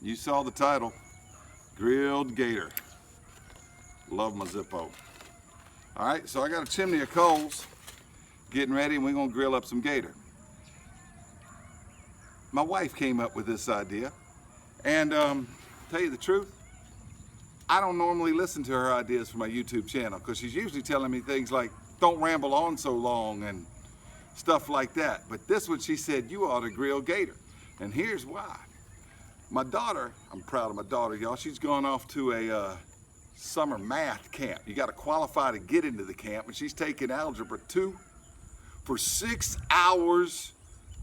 You saw the title, Grilled Gator. Love my Zippo. All right, so I got a chimney of coals getting ready, and we're gonna grill up some gator. My wife came up with this idea, and tell you the truth, I don't normally listen to her ideas for my YouTube channel because she's usually telling me things like, don't ramble on so long and stuff like that. But this one, she said, you ought to grill gator. And here's why. My daughter, I'm proud of my daughter, y'all. She's gone off to a summer math camp. You got to qualify to get into the camp, and she's taking Algebra 2 for 6 hours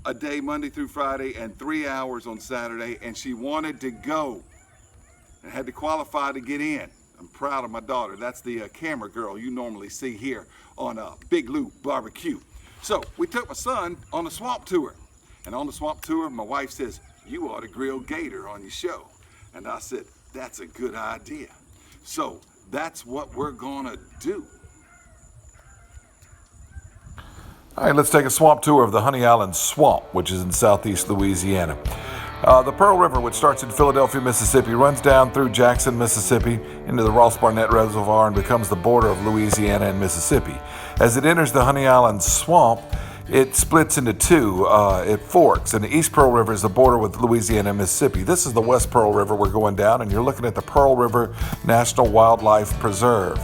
a day, Monday through Friday, and 3 hours on Saturday, and she wanted to go and had to qualify to get in. I'm proud of my daughter. That's the camera girl you normally see here on Big Loop Barbecue. So we took my son on a swamp tour, and on the swamp tour, my wife says, you ought to grill gator on your show. And I said, that's a good idea. So that's what we're gonna do. All right, let's take a swamp tour of the Honey Island Swamp, which is in southeast Louisiana. The Pearl River, which starts in Philadelphia, Mississippi, runs down through Jackson, Mississippi, into the Ross Barnett Reservoir and becomes the border of Louisiana and Mississippi. As it enters the Honey Island Swamp, it splits into two. It forks, and the East Pearl River is the border with Louisiana and Mississippi. This is the West Pearl River we're going down, and you're looking at the Pearl River National Wildlife Preserve.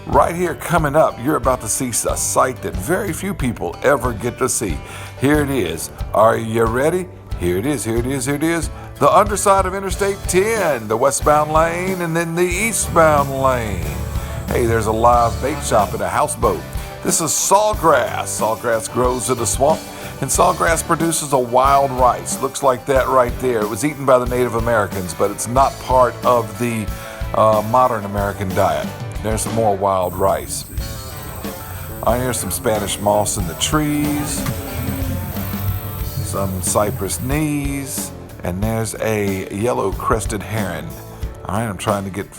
Right here coming up, you're about to see a sight that very few people ever get to see. Here it is. Are you ready? Here it is, here it is, here it is. The underside of Interstate 10, the westbound lane, and then the eastbound lane. Hey, there's a live bait shop and a houseboat. This is sawgrass. Sawgrass grows in the swamp, and sawgrass produces a wild rice. Looks like that right there. It was eaten by the Native Americans, but it's not part of the modern American diet. There's some more wild rice. Here's some Spanish moss in the trees, some cypress knees, and there's a yellow crested heron. All right, I'm trying to get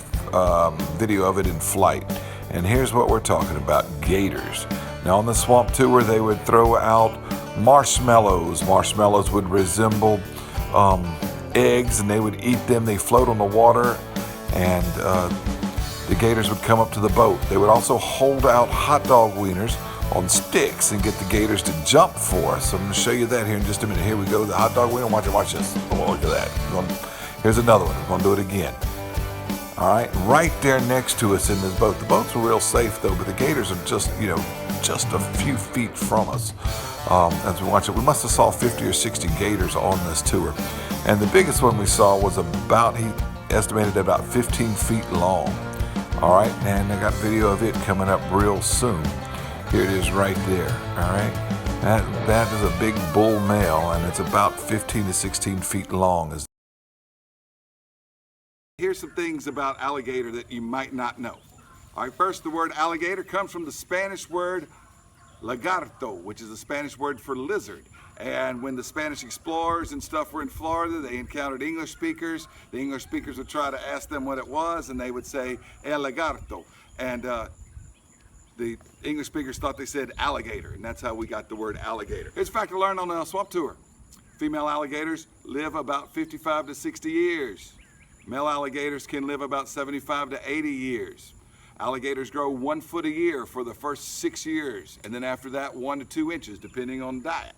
video of it in flight. And here's what we're talking about, gators. Now on the swamp tour, they would throw out marshmallows. Marshmallows would resemble eggs, and they would eat them. They float on the water, and the gators would come up to the boat. They would also hold out hot dog wieners on sticks and get the gators to jump for us. So I'm going to show you that here in just a minute. Here we go, the hot dog wiener. Watch this. Oh, look at that. Here's another one. We're going to do it again. All right there next to us in this boat. The boats are real safe though, but the gators are just a few feet from us. As we watch it, we must have saw 50 or 60 gators on this tour. And the biggest one we saw was he estimated about 15 feet long. All right, and I got video of it coming up real soon. Here it is right there, all right? That is a big bull male, and it's about 15 to 16 feet long. Here's some things about alligator that you might not know. All right, first, the word alligator comes from the Spanish word lagarto, which is a Spanish word for lizard. And when the Spanish explorers and stuff were in Florida, they encountered English speakers. The English speakers would try to ask them what it was, and they would say el lagarto. And the English speakers thought they said alligator, and that's how we got the word alligator. Here's a fact I learned on a swamp tour. Female alligators live about 55 to 60 years. Male alligators can live about 75 to 80 years. Alligators grow 1 foot a year for the first 6 years, and then after that, 1 to 2 inches, depending on diet.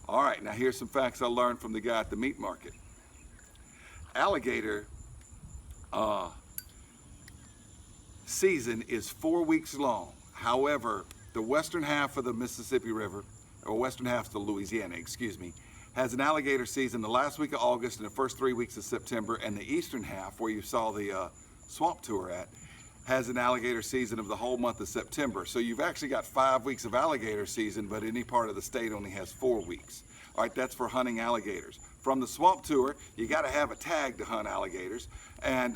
All right, now here's some facts I learned from the guy at the meat market. Alligator season is 4 weeks long. However, the western half of the Mississippi River, or western half of the Louisiana, has an alligator season the last week of August and the first 3 weeks of September, and the eastern half, where you saw the swamp tour at, has an alligator season of the whole month of September. So you've actually got 5 weeks of alligator season, but any part of the state only has 4 weeks. All right, that's for hunting alligators. From the swamp tour, you got to have a tag to hunt alligators, and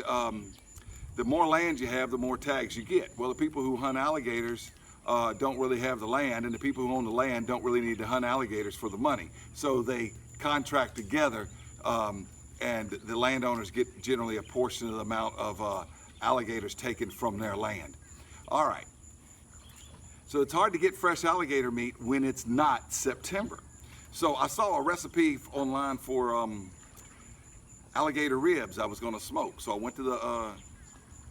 the more land you have, the more tags you get. Well, the people who hunt alligators don't really have the land, and the people who own the land don't really need to hunt alligators for the money. So they contract together, and the landowners get generally a portion of the amount of alligators taken from their land. All right, so it's hard to get fresh alligator meat when it's not September. So I saw a recipe online for alligator ribs I was gonna smoke. So I went to the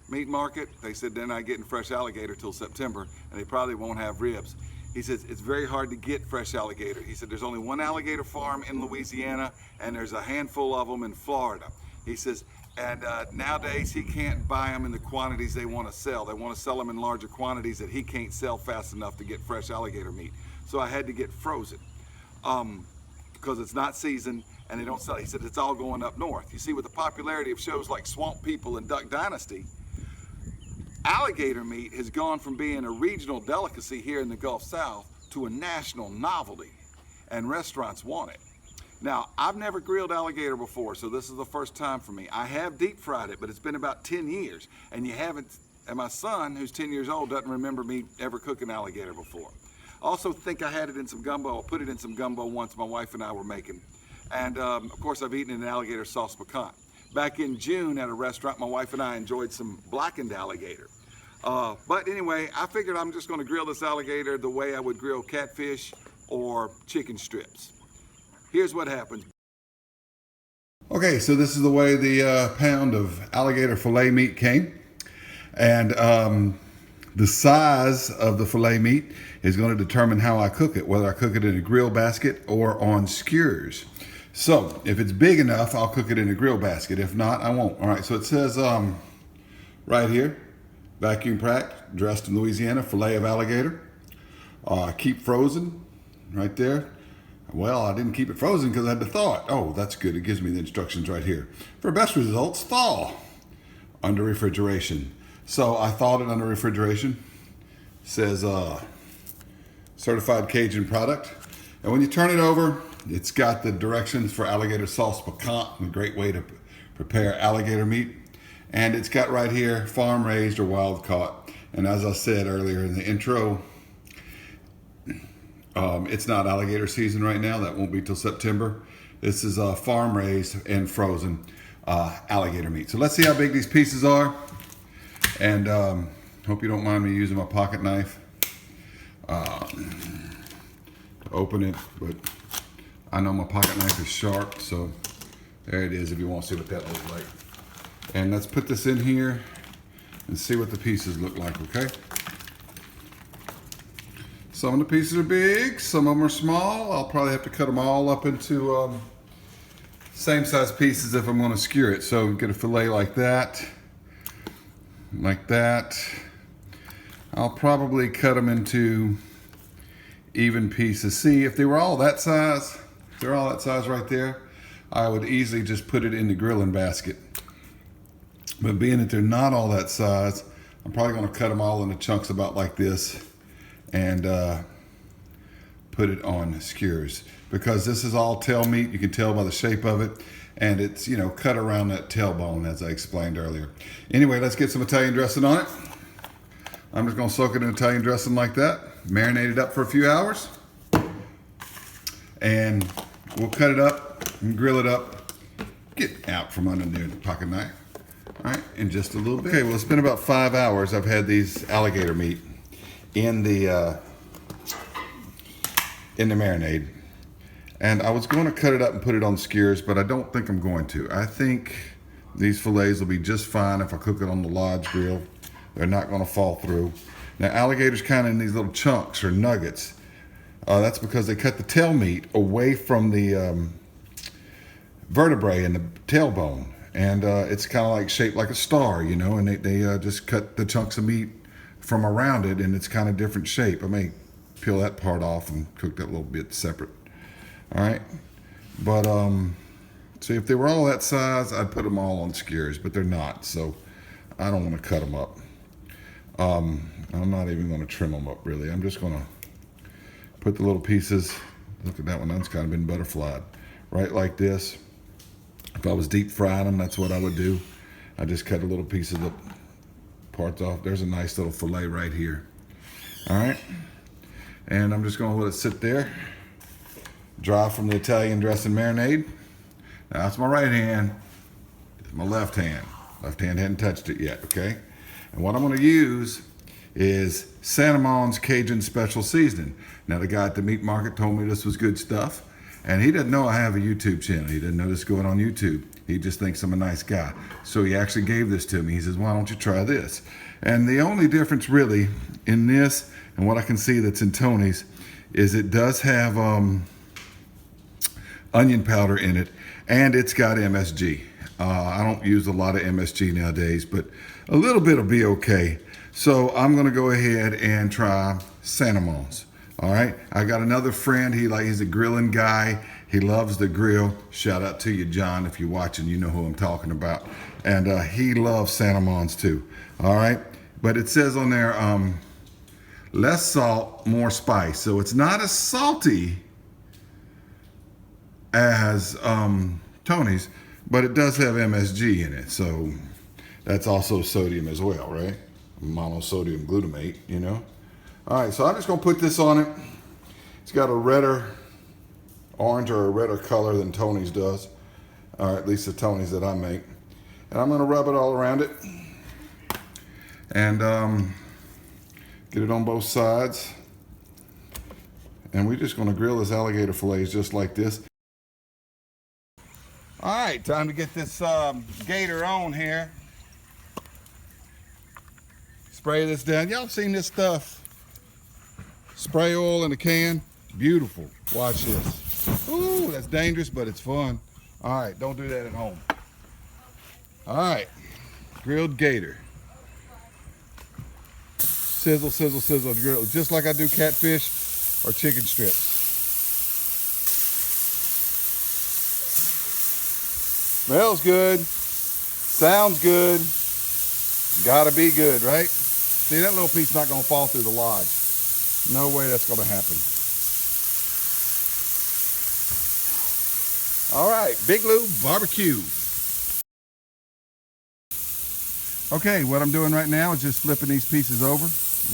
meat market. They said they're not getting fresh alligator till September, and they probably won't have ribs. He says it's very hard to get fresh alligator. He said there's only one alligator farm in Louisiana, and there's a handful of them in Florida. He says, and nowadays he can't buy them in the quantities they want to sell. They want to sell them in larger quantities that he can't sell fast enough to get fresh alligator meat. So I had to get frozen because it's not seasoned and they don't sell. He said it's all going up north. You see, with the popularity of shows like Swamp People and Duck Dynasty, alligator meat has gone from being a regional delicacy here in the Gulf South to a national novelty, and restaurants want it. Now, I've never grilled alligator before, so this is the first time for me. I have deep fried it, but it's been about 10 years, and my son, who's 10 years old, doesn't remember me ever cooking alligator before. I also think I had it in some gumbo. I put it in some gumbo once my wife and I were making. And of course, I've eaten it in alligator sauce pecan. Back in June at a restaurant, my wife and I enjoyed some blackened alligator. But anyway, I figured I'm just gonna grill this alligator the way I would grill catfish or chicken strips. Here's what happens. Okay, so this is the way the pound of alligator filet meat came. And the size of the filet meat is gonna determine how I cook it, whether I cook it in a grill basket or on skewers. So if it's big enough, I'll cook it in a grill basket. If not, I won't. All right, so it says right here, vacuum packed, dressed in Louisiana, filet of alligator. Keep frozen, right there. Well, I didn't keep it frozen because I had to thaw it. Oh, that's good. It gives me the instructions right here. For best results, thaw under refrigeration. So I thawed it under refrigeration. It says certified Cajun product. And when you turn it over, it's got the directions for alligator sauce piquant, a great way to prepare alligator meat. And it's got right here, farm raised or wild caught. And as I said earlier in the intro, it's not alligator season right now. That won't be till September. This is farm raised and frozen alligator meat. So let's see how big these pieces are. And hope you don't mind me using my pocket knife to open it, but I know my pocket knife is sharp, so there it is if you want to see what that looks like. And let's put this in here and see what the pieces look like, okay? Some of the pieces are big, some of them are small. I'll probably have to cut them all up into same size pieces if I'm gonna skewer it. So get a fillet like that. Like that. I'll probably cut them into even pieces. See, if they were all that size, if they're all that size right there, I would easily just put it in the grilling basket. But being that they're not all that size, I'm probably gonna cut them all into chunks about like this and put it on skewers. Because this is all tail meat, you can tell by the shape of it. And it's, you know, cut around that tailbone as I explained earlier. Anyway, let's get some Italian dressing on it. I'm just gonna soak it in Italian dressing like that, marinate it up for a few hours. And we'll cut it up and grill it up. Get out from under there, the pocket knife. All right, in just a little bit. Okay, well, it's been about 5 hours. I've had these alligator meat in the marinade. And I was going to cut it up and put it on skewers, but I don't think I'm going to. I think these fillets will be just fine if I cook it on the Lodge grill. They're not going to fall through. Now, alligator's kind of in these little chunks or nuggets. That's because they cut the tail meat away from the vertebrae and the tailbone. And it's kind of like shaped like a star, you know, and they just cut the chunks of meat from around it, and it's kind of different shape. I may peel that part off and cook that a little bit separate. All right, but see, if they were all that size, I'd put them all on skewers, but they're not, so I don't want to cut them up. I'm not even going to trim them up, really. I'm just going to put the little pieces, look at that one, that's kind of been butterflied, right like this. If I was deep frying them, that's what I would do. I just cut a little piece of the parts off. There's a nice little fillet right here. All right, and I'm just going to let it sit there. Dry from the Italian dressing marinade. Now that's my right hand. It's my left hand. Left hand hadn't touched it yet, okay? And what I'm gonna use is Santa Mon's Cajun Special Seasoning. Now the guy at the meat market told me this was good stuff. And he doesn't know I have a YouTube channel. He doesn't know this is going on YouTube. He just thinks I'm a nice guy. So he actually gave this to me. He says, why don't you try this? And the only difference really in this and what I can see that's in Tony's is it does have onion powder in it, and it's got MSG. I don't use a lot of MSG nowadays, but a little bit will be okay. So I'm gonna go ahead and try Santamons. All right, I got another friend, he's a grilling guy. He loves the grill. Shout out to you, John, if you're watching, you know who I'm talking about. And he loves Santamons too, all right? But it says on there, less salt, more spice. So it's not as salty as Tony's, but it does have MSG in it. So that's also sodium as well, right? Monosodium glutamate, you know? All right, so I'm just gonna put this on it. It's got a redder orange or a redder color than Tony's does, or at least the Tony's that I make. And I'm gonna rub it all around it and get it on both sides. And we're just gonna grill this alligator fillets just like this. All right, time to get this gator on here. Spray this down. Y'all seen this stuff? Spray oil in a can. Beautiful. Watch this. Ooh, that's dangerous, but it's fun. All right, don't do that at home. All right, grilled gator. Sizzle, sizzle, sizzle, grill, just like I do catfish or chicken strips. Smells good, sounds good, gotta be good, right? See, that little piece not gonna fall through the lodge. No way that's gonna happen. All right, Big Lou barbecue. Okay, what I'm doing right now is just flipping these pieces over.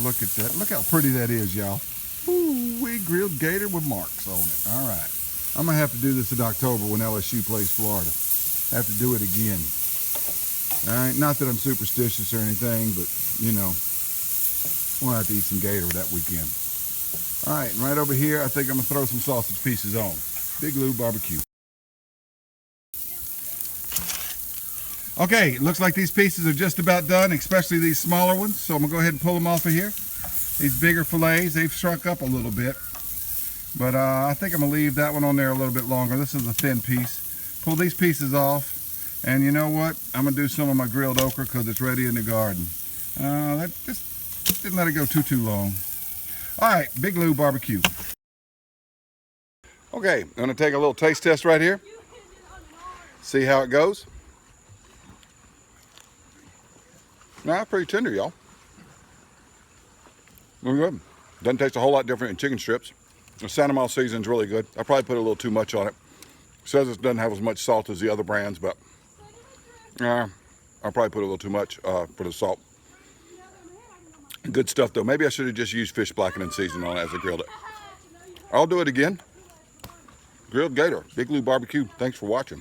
Look at that. Look how pretty that is, y'all. Ooh, we grilled gator with marks on it. All right. I'm going to have to do this in October when LSU plays Florida. I have to do it again. All right. Not that I'm superstitious or anything, but, you know, we'll have to eat some gator that weekend. All right. And right over here, I think I'm going to throw some sausage pieces on. Big Lou barbecue. Okay, it looks like these pieces are just about done, especially these smaller ones. So I'm gonna go ahead and pull them off of here. These bigger fillets, they've shrunk up a little bit. But I think I'm gonna leave that one on there a little bit longer. This is a thin piece. Pull these pieces off. And you know what? I'm gonna do some of my grilled okra because it's ready in the garden. That just didn't let it go too long. All right, Big Lou barbecue. Okay, I'm gonna take a little taste test right here. See how it goes. Nah, pretty tender, y'all. Really good. Doesn't taste a whole lot different than chicken strips. The Santamon seasoning's really good. I probably put a little too much on it. It says it doesn't have as much salt as the other brands, but I probably put a little too much for the salt. Good stuff though. Maybe I should have just used fish blackening seasoning on it as I grilled it. I'll do it again. Grilled gator, Big Lou barbecue. Thanks for watching.